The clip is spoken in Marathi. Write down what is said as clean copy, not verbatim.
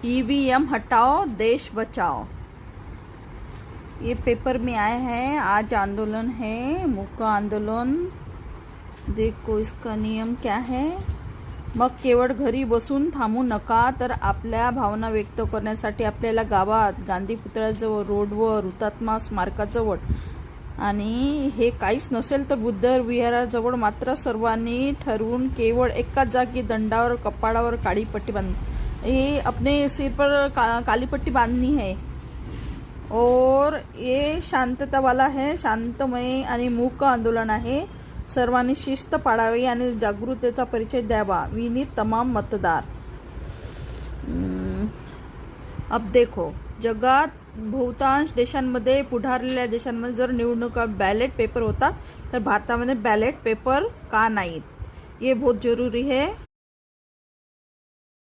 ईवीएम हटाओ देश बचाओ। ये पेपर में आए हैं। आज आंदोलन है, मूक आंदोलन। देखो इसका नियम क्या है। मग केवळ घरी बसून थांबू नका, तर आपल्या भावना व्यक्त करण्यासाठी आपल्याला गावात गांधी पुतळ्याजवळ, रोडवर, हुतात्मा स्मारकाजवळ आणि हे काहीच नसेल तर बुद्ध विहाराजवळ मात्र सर्वांनी ठरवून केवळ एकाच जागी दंडावर कपाळावर काळी पट्टी बांध, ये अपने सिर पर काली पट्टी बांधनी है और ये शांतता वाला है, शांतमय आणि मूक आंदोलन आहे। सर्वांनी शिस्त पाळावी आणि जागृतीचा परिचय द्यावा। विनीत तमाम मतदार। अब देखो, जगात बहुतांश देशांमध्ये, पुढारलेल्या देशांमध्ये जर निवडणुका बॅलेट पेपर होता, तर भारतामध्ये बॅलेट पेपर का नाहीत, ये बहुत जरूरी है।